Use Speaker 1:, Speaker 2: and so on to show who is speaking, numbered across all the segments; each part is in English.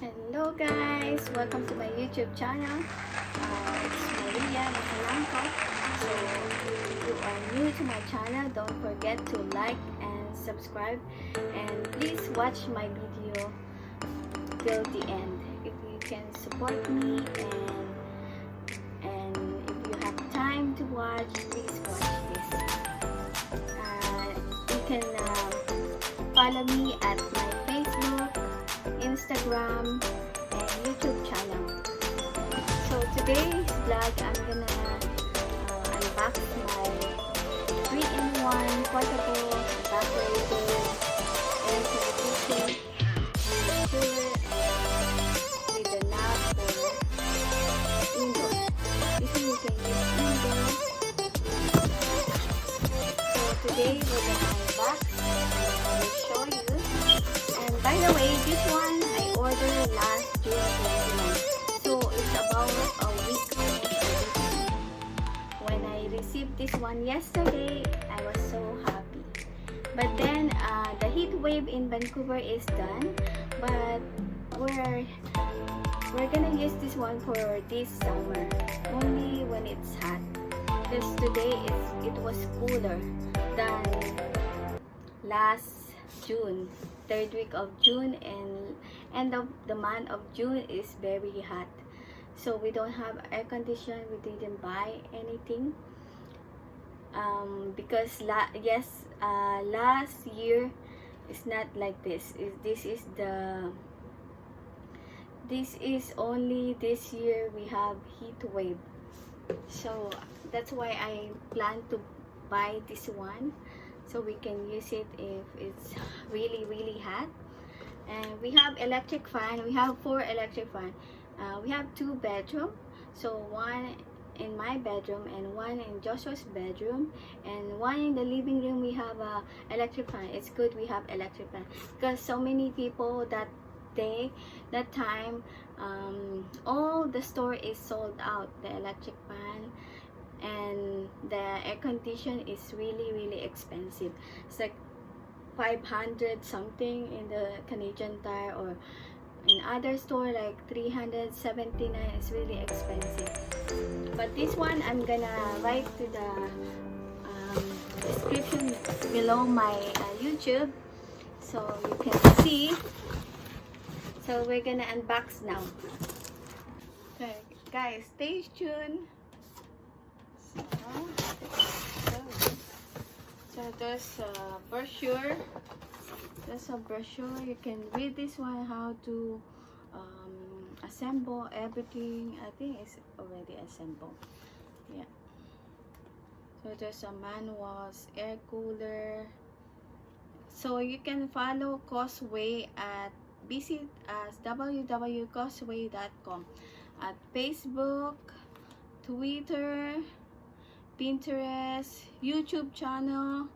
Speaker 1: Hello guys! Welcome to my YouTube channel. It's Maria Macalanco. So if you are new to my channel, don't forget to like and subscribe. And please watch my video till the end. If you can support me and if you have time to watch, please watch this. You can follow me at my Facebook, Instagram, and YouTube channel. So today's vlog, I'm gonna unbox my 3-in-1 portable evaporative air condition cooler with a knob for indoor. This one you can use indoor. So today we're gonna unbox and I will show you. And by the way, this one I ordered last June 29. So it's about a week old. When I received this one yesterday, I was so happy. But then the heat wave in Vancouver is done. But we're gonna use this one for this summer, only when it's hot. Because today it was cooler than last June, third week of June, and end of the month of June is very hot. So we don't have air condition. We didn't buy anything because last year it's not like this. This is only this year we have heat wave. So that's why I plan to buy this one, so we can use it if it's really hot. And we have electric fan. We have 4 electric fan. We have 2 bedroom, so 1 in my bedroom and 1 in Joshua's bedroom, and 1 in the living room. We have a electric fan. It's good we have electric fan because so many people that time all the store is sold out, the electric fan. And the air condition is really expensive. It's like 500 something in the Canadian Tire, or in other store like 379. It's really expensive. But this one I'm gonna write to the description below my YouTube, so you can see. So we're gonna unbox now. Okay guys, stay tuned. So there's a brochure. You can read this one, how to assemble everything. I think it's already assembled. Yeah. So there's a manuals, air cooler. So you can follow Causeway at visit us www.causeway.com, at Facebook, Twitter, Pinterest, YouTube channel,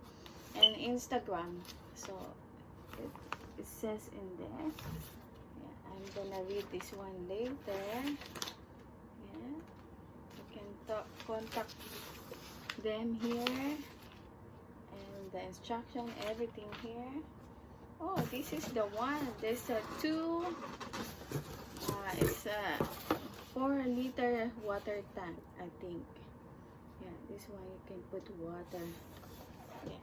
Speaker 1: and Instagram. So it says in there. Yeah, I'm gonna read this one later. Yeah, you can contact them here, and the instruction, everything here. Oh, this is the one. There's a 2. It's a 4-liter water tank, I think. Yeah, this one you can put water. Yeah.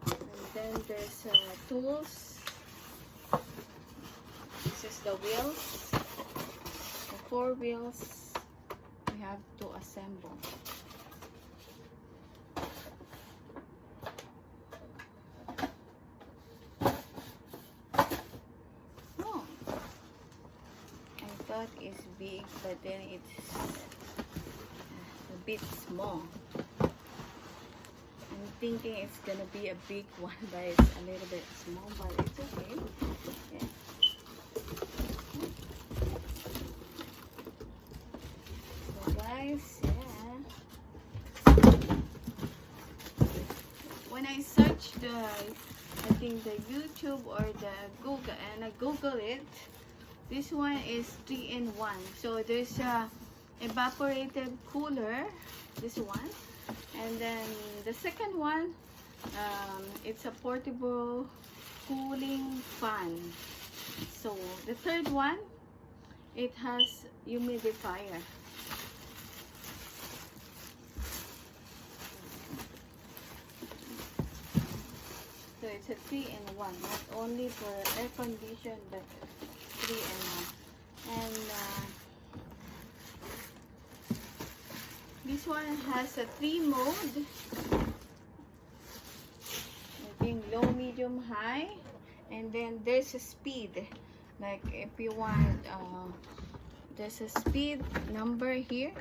Speaker 1: And then there's tools. This is the wheels. The 4 wheels we have to assemble. Oh, I thought it's big, but then it's a bit small. I'm thinking it's gonna be a big one, but it's a little bit small, but it's okay. Yeah. So guys, yeah, when I search I think the YouTube or the Google, and I Google it, this one is 3-in-1. So there's a evaporative cooler, this one, and then the second one, it's a portable cooling fan. So the third one, it has humidifier. So it's a 3-in-1, not only for air condition but 3-in-1. And this one has a 3 mode. I think low, medium, high. And then there's a speed. Like if you want, there's a speed number here.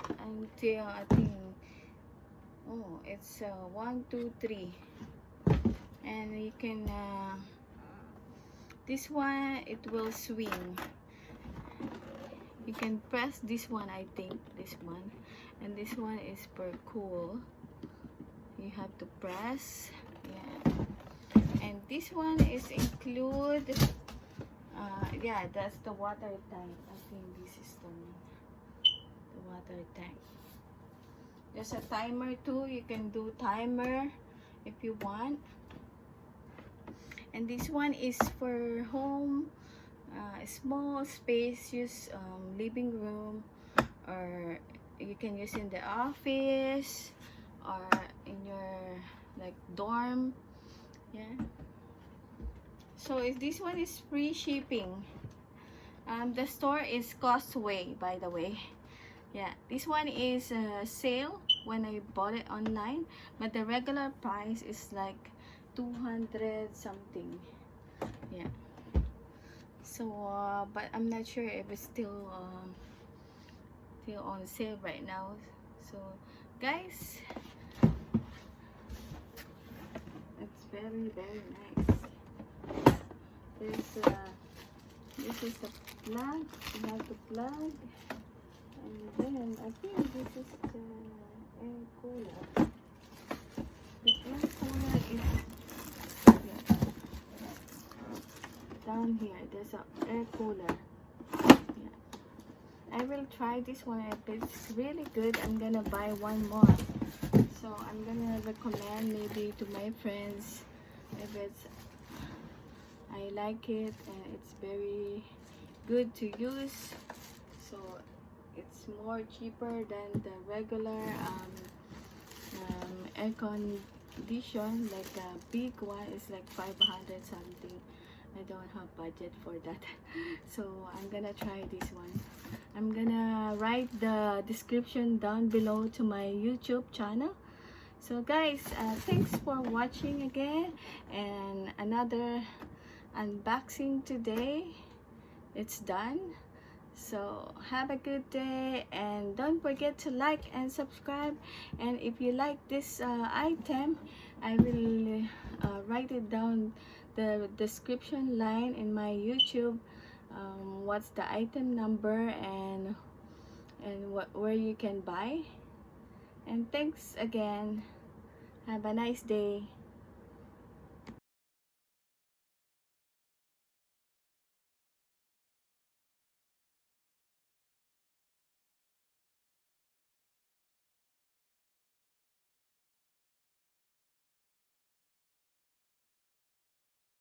Speaker 1: Until I think, oh, it's 1, 2, 3. And you can, this one, it will swing. You can press this one, I think, this one. And this one is per cool. You have to press, yeah. And this one is include, yeah, that's the water tank. I think this is the water tank. There's a timer too. You can do timer if you want. And this one is for home, small spacious living room, or you can use in the office or in your like dorm, yeah. So if this one is free shipping. The store is Costway, by the way. Yeah, this one is a sale when I bought it online, but the regular price is like 200 something. Yeah. So but I'm not sure if it's still on sale right now. So guys, it's very nice. This is the plug. You have to plug, and then I think this is the air cooler. The air cooler is, yeah, down here. There's an air cooler. Yeah. I will try this one. If it's really good, I'm gonna buy one more. So I'm gonna recommend maybe to my friends if it's, I like it and it's very good to use. So it's more cheaper than the regular air condition. Like a big one is like 500 something. I don't have budget for that. So I'm gonna try this one. I'm gonna write the description down below to my YouTube channel. So guys, thanks for watching again, and another unboxing today. It's done. So have a good day, and don't forget to like and subscribe. And if you like this item, I will write it down the description line in my YouTube, what's the item number and where you can buy. And thanks again. Have a nice day.